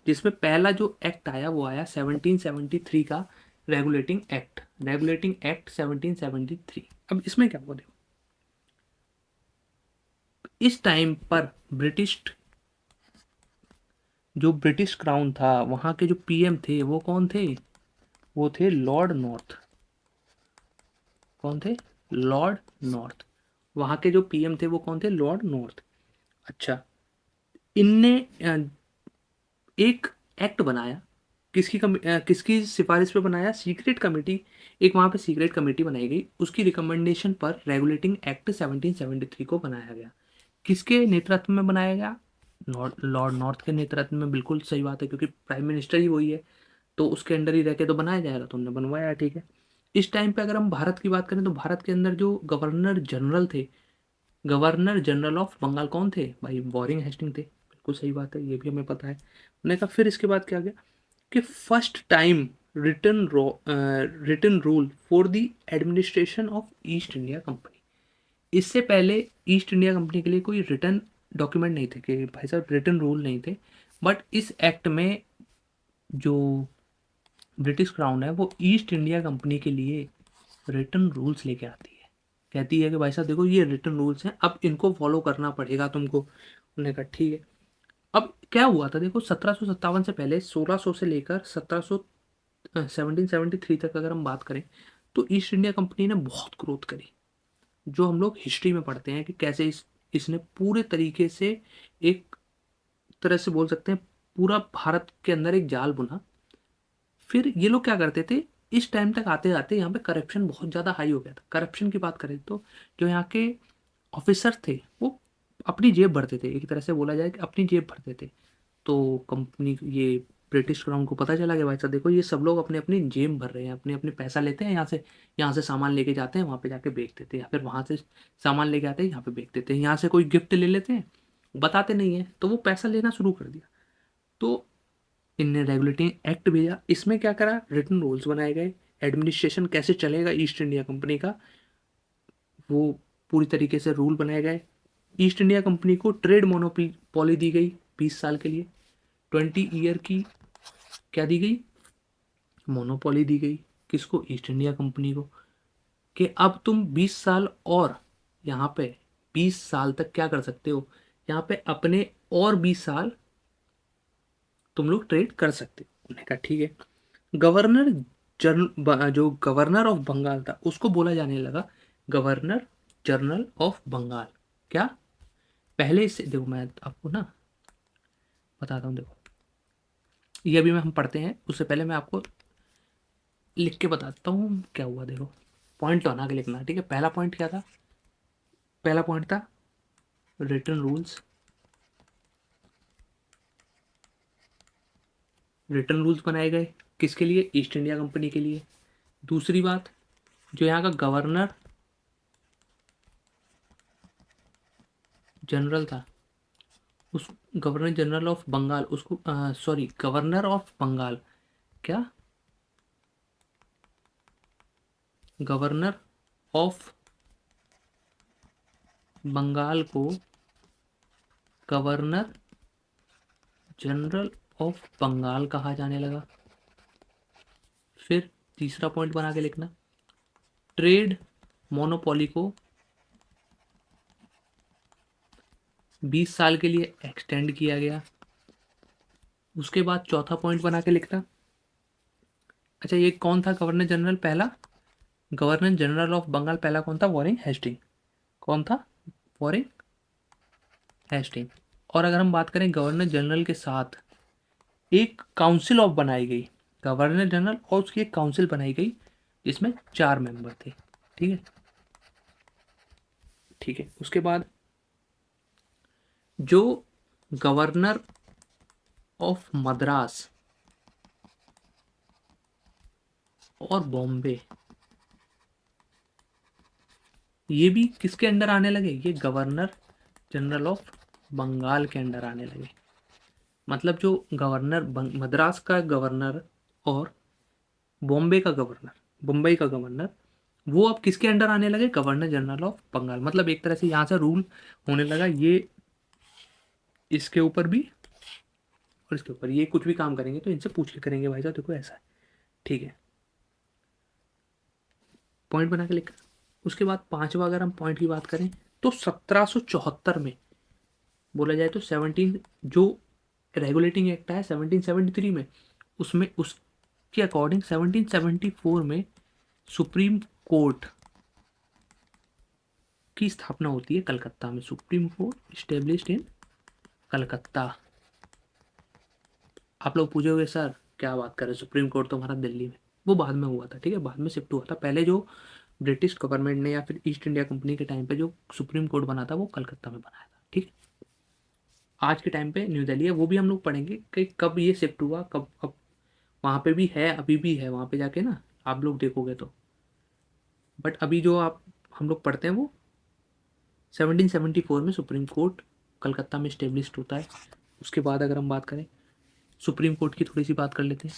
जिसमें पहला जो एक्ट आया वो आया 1773 का रेगुलेटिंग एक्ट 1773। अब इसमें क्या हुआ देखो, इस टाइम पर ब्रिटिश क्राउन था, वहां के जो पीएम थे वो कौन थे, वो थे लॉर्ड नॉर्थ। कौन थे? Lord north. वहां के जो पीएम थे वो कौन थे? Lord north. अच्छा, इनने एक एक्ट बनाया, किसकी सिफारिश पे बनाया? सीक्रेट कमेटी, एक वहां पे सीक्रेट कमेटी बनाई गई, उसकी रिकमेंडेशन पर रेगुलेटिंग एक्ट 1773 को बनाया गया। किसके नेतृत्व में बनाया गया? लॉर्ड नॉर्थ के नेतृत्व में। बिल्कुल सही बात है, क्योंकि प्राइम मिनिस्टर ही वही है, तो उसके अंडर ही रह के तो बनाया जाएगा, तो उन्होंने बनवाया, ठीक है। इस टाइम पे अगर हम भारत की बात करें तो भारत के अंदर जो गवर्नर जनरल थे, गवर्नर जनरल ऑफ बंगाल कौन थे भाई? वॉरिंग हेस्टिंग थे। बिल्कुल सही बात है, ये भी हमें पता है। मैंने कहा फिर इसके बाद क्या गया कि first time written rule for the administration of East India Company. इससे पहले ईस्ट इंडिया कंपनी के लिए कोई रिटर्न डॉक्यूमेंट नहीं थे, कि भाई साहब रिटर्न रूल नहीं थे। बट इस एक्ट में जो ब्रिटिश क्राउन है वो ईस्ट इंडिया कंपनी के लिए रिटर्न रूल्स लेके आती है, कहती है कि भाई साहब देखो ये रिटर्न रूल्स हैं, अब इनको फॉलो करना पड़ेगा तुमको। उन्होंने कहा ठीक है। अब क्या हुआ था देखो, 1757 से पहले 1600 से लेकर 1773 तक अगर हम बात करें तो ईस्ट इंडिया कंपनी ने बहुत ग्रोथ करी, जो हम लोग हिस्ट्री में पढ़ते हैं कि कैसे इसने पूरे तरीके से, एक तरह से बोल सकते हैं, पूरा भारत के अंदर एक जाल बुना। फिर ये लोग क्या करते थे, इस टाइम तक आते आते यहाँ पे करप्शन बहुत ज़्यादा हाई हो गया था। करप्शन की बात करें तो जो यहाँ के ऑफिसर थे वो अपनी जेब भरते थे, एक तरह से बोला जाए कि अपनी जेब भरते थे। तो कंपनी, ये ब्रिटिश क्राउन को पता चला कि भाई साहब देखो ये सब लोग अपने अपनी जेब भर रहे हैं, अपने अपने पैसा लेते हैं यहाँ से सामान लेके जाते हैं, वहाँ पे जाके बेच देते हैं, या फिर वहाँ से सामान लेके आते हैं, यहाँ पे बेच देते हैं, यहाँ से कोई गिफ्ट ले लेते हैं, बताते नहीं है, तो वो पैसा लेना शुरू कर दिया। तो इनने रेगुलेटिंग एक्ट भेजा, इसमें क्या करा, रिटन रूल्स बनाए गए, एडमिनिस्ट्रेशन कैसे चलेगा ईस्ट इंडिया कंपनी का, वो पूरी तरीके से रूल बनाए गए। ईस्ट इंडिया कंपनी को ट्रेड मोनोपोली दी गई 20 साल के लिए, 20 ईयर की क्या दी गई? मोनोपोली दी गई। किसको? ईस्ट इंडिया कंपनी को, कि अब तुम 20 साल और यहाँ पे 20 साल तक क्या कर सकते हो, यहाँ पे अपने और 20 साल तुम लोग ट्रेड कर सकते हो। उन्होंने कहा ठीक है। गवर्नर जो गवर्नर ऑफ बंगाल था उसको बोला जाने लगा गवर्नर जनरल ऑफ बंगाल। क्या? पहले इससे देखो, मैं आपको ना बताता हूँ, देखो ये अभी में हम पढ़ते हैं, उससे पहले मैं आपको लिख के बताता हूँ क्या हुआ। देखो पॉइंट तो बना के लिखना, ठीक है। पहला पॉइंट क्या था? पहला पॉइंट था रिटर्न रूल्स। रिटर्न रूल्स बनाए गए किसके लिए? ईस्ट इंडिया कंपनी के लिए। दूसरी बात, जो यहाँ का गवर्नर जनरल था, उस गवर्नर जनरल ऑफ बंगाल, उसको सॉरी गवर्नर ऑफ बंगाल, क्या? गवर्नर ऑफ बंगाल को गवर्नर जनरल ऑफ बंगाल कहा जाने लगा। फिर तीसरा पॉइंट बना के लिखना, ट्रेड मोनोपोली को 20 साल के लिए एक्सटेंड किया गया। उसके बाद चौथा पॉइंट बना के लिखना, अच्छा ये कौन था गवर्नर जनरल पहला? गवर्नर जनरल ऑफ बंगाल पहला कौन था? Warren Hastings. कौन था? Warren Hastings. और अगर हम बात करें गवर्नर जनरल के साथ एक काउंसिल ऑफ बनाई गई, गवर्नर जनरल और उसकी एक काउंसिल बनाई गई जिसमें 4 मेंबर थे, ठीक है। ठीक है, उसके बाद जो गवर्नर ऑफ मद्रास और बॉम्बे, ये भी किसके अंडर आने लगे? ये गवर्नर जनरल ऑफ बंगाल के अंडर आने लगे। मतलब जो गवर्नर मद्रास का गवर्नर और बॉम्बे का गवर्नर, मुंबई का गवर्नर, वो अब किसके अंडर आने लगे? Governor general of Bengal. मतलब एक तरह से यहाँ से रूल होने लगा, ये इसके ऊपर भी और इसके ऊपर ये कुछ भी काम करेंगे तो इनसे पूछ के करेंगे भाई साहब देखो ऐसा है, ठीक है, पॉइंट बना के लिखा। उसके बाद पांचवा अगर हम पॉइंट की बात करें तो 1774 में बोला जाए तो 17 जो रेगुलेटिंग एक्ट है 1773 में, उसमें उसके अकॉर्डिंग 1774 में सुप्रीम कोर्ट की स्थापना होती है कलकत्ता में। सुप्रीम कोर्ट स्टेब्लिश्ड इन कलकत्ता। आप लोग पूछोगे सर क्या बात कर रहे हैं, सुप्रीम कोर्ट तो हमारा दिल्ली में, वो बाद में हुआ था, ठीक है, बाद में शिफ्ट हुआ था। पहले जो ब्रिटिश गवर्नमेंट ने या फिर ईस्ट इंडिया कंपनी के टाइम पे जो सुप्रीम कोर्ट बना था वो कलकत्ता में बनाया था, ठीक है। आज के टाइम पे न्यू दिल्ली है, वो भी हम लोग पढ़ेंगे कि कब ये शिफ्ट हुआ, कब अब वहाँ पे भी है, अभी भी है वहाँ पे जाके ना, आप लोग देखोगे तो। बट अभी जो आप हम लोग पढ़ते हैं वो 1774 में सुप्रीम कोर्ट कलकत्ता में स्टेब्लिश्ड होता है। उसके बाद अगर हम बात करें सुप्रीम कोर्ट की, थोड़ी सी बात कर लेते हैं।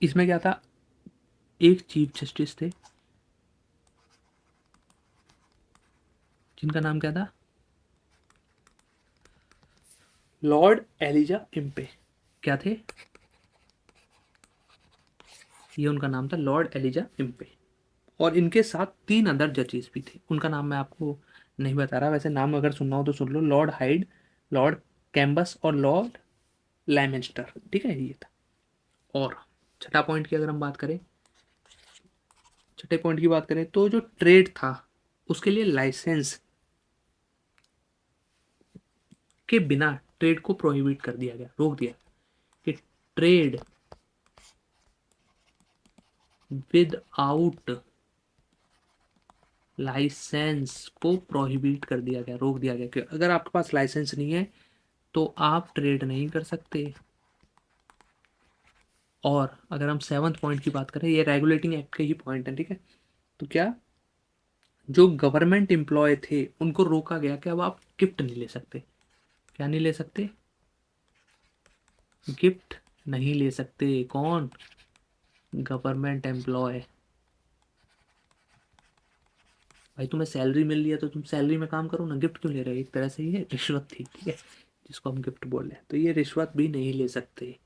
इसमें क्या था, एक चीफ जस्टिस थे जिनका नाम क्या था, लॉर्ड एलिजा इम्पे। क्या थे, ये उनका नाम था, लॉर्ड एलिजा इम्पे। और इनके साथ तीन अदर जजेस भी थे, उनका नाम मैं आपको नहीं बता रहा, वैसे नाम अगर सुनना हो तो सुन लो, लॉर्ड हाइड, लॉर्ड कैम्बस और लॉर्ड लैमेंस्टर, ठीक है, ये था। और छठा पॉइंट की अगर हम बात करें, छठे पॉइंट की बात करें तो जो ट्रेड था उसके लिए लाइसेंस के बिना ट्रेड को प्रोहिबिट कर दिया गया, रोक दिया कि ट्रेड विदाउट लाइसेंस को प्रोहिबिट कर दिया गया, रोक दिया गया कि अगर आपके पास लाइसेंस नहीं है तो आप ट्रेड नहीं कर सकते। और अगर हम सेवंथ पॉइंट की बात करें, ये रेगुलेटिंग एक्ट के ही पॉइंट है, ठीक है, तो क्या, जो गवर्नमेंट एम्प्लॉय थे उनको रोका गया कि अब आप गिफ्ट नहीं ले सकते। क्या नहीं ले सकते, गिफ्ट नहीं ले सकते। कौन, गवर्नमेंट एम्प्लॉय। भाई तुम्हें सैलरी मिल रही है तो तुम सैलरी में काम करो ना, गिफ्ट क्यों ले रहे हो, एक तरह से ये रिश्वत थी, ठीक है, जिसको हम गिफ्ट बोल रहे हैं, तो ये रिश्वत भी नहीं ले सकते।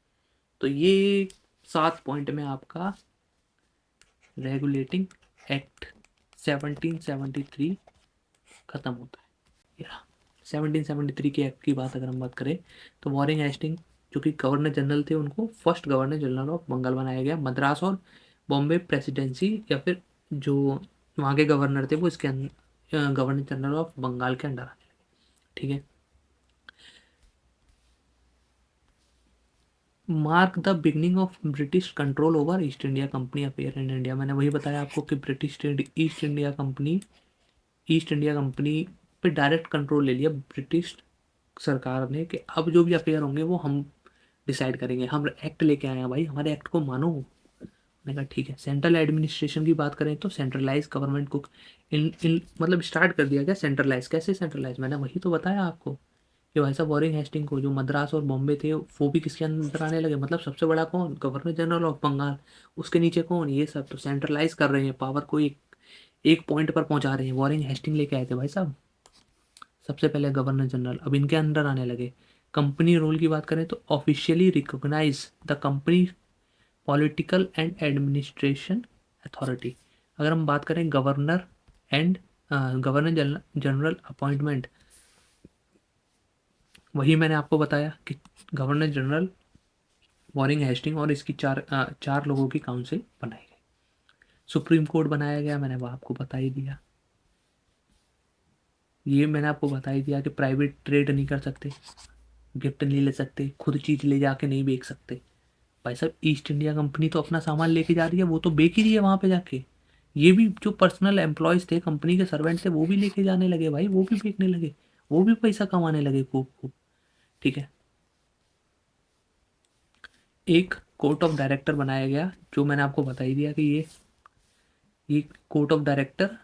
तो ये 7 पॉइंट में आपका रेगुलेटिंग एक्ट 1773 खत्म होता है। या 1773 के एक्ट की बात अगर हम बात करें तो वॉरेन हेस्टिंग जो कि गवर्नर जनरल थे उनको first governor general of Bengal बनाया गया। मद्रास और बॉम्बे प्रेसिडेंसी या फिर जो वहाँ के गवर्नर थे वो इसके गवर्नर जनरल ऑफ बंगाल के अंडर आने लगे, ठीक है। Mark the beginning of British control over east India company affair in India. मैंने वही बताया आपको कि ईस्ट इंडिया कंपनी पे डायरेक्ट कंट्रोल ले लिया ब्रिटिश सरकार ने कि अब जो भी अफेयर होंगे वो हम डिसाइड करेंगे, हम एक्ट लेके आए हैं भाई, हमारे एक्ट को मानो। मैंने कहा ठीक है। सेंट्रल एडमिनिस्ट्रेशन की बात करें तो सेंट्रलाइज गवर्नमेंट को इन मतलब स्टार्ट कर दिया गया सेंट्रलाइज। कैसे सेंट्रलाइज, मैंने वही तो बताया आपको कि भाई साहब वॉरेन हेस्टिंग को जो मद्रास और बॉम्बे थे वो भी किसके अंदर आने लगे, मतलब सबसे बड़ा कौन, गवर्नर जनरल ऑफ बंगाल, उसके नीचे कौन, ये सब तो सेंट्रलाइज कर रहे हैं, पावर को एक पॉइंट पर पहुंचा रहे हैं। वॉरेन हेस्टिंग लेके आए थे भाई साहब सबसे पहले गवर्नर जनरल, अब इनके अंडर आने लगे। कंपनी रूल की बात करें तो officially recognise the company political and administration authority. अगर हम बात करें governor and governor general appointment, वही मैंने आपको बताया कि गवर्नर जनरल, वॉरेन हेस्टिंग और इसकी चार लोगों की काउंसिल बनाई गई। सुप्रीम कोर्ट बनाया गया, मैंने वो आपको बता ही दिया। ये मैंने आपको बता ही दिया कि प्राइवेट ट्रेड नहीं कर सकते, गिफ्ट नहीं ले सकते, खुद चीज़ ले जाके नहीं बेच सकते। भाई साहब ईस्ट इंडिया कंपनी तो अपना सामान लेके जा रही है, वो तो बेच ही रही है वहाँ पे जाके। ये भी जो पर्सनल एम्प्लॉयज़ थे, कंपनी के सर्वेंट थे, वो भी लेके जाने लगे भाई, वो भी बेचने लगे, वो भी पैसा कमाने लगे खूब खूब, ठीक है। एक कोर्ट ऑफ डायरेक्टर बनाया गया, जो मैंने आपको बता ही दिया कि ये court of director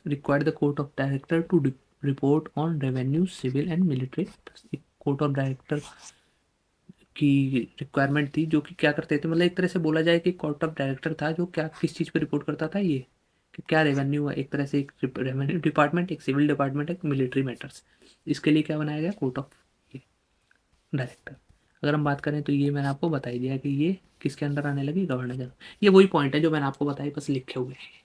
required the court of director to report on revenue civil and military. एक कोर्ट ऑफ डायरेक्टर की रिक्वायरमेंट थी जो कि क्या करते थे, मतलब एक तरह से बोला जाए कि कोर्ट ऑफ डायरेक्टर था जो क्या किस चीज़ पे रिपोर्ट करता था, ये कि क्या रेवेन्यू है, एक तरह से एक रेवेन्यू डिपार्टमेंट, एक सिविल डिपार्टमेंट, एक मिलिट्री मैटर्स। इसके लिए क्या बनाया गया, कोर्ट ऑफ डायरेक्टर। अगर हम बात करें तो ये मैंने आपको बता ही दिया कि ये किसके अंडर आने लगी, गवर्नर जनरल। ये वही पॉइंट है जो मैंने आपको बताई, बस लिखे हुए हैं।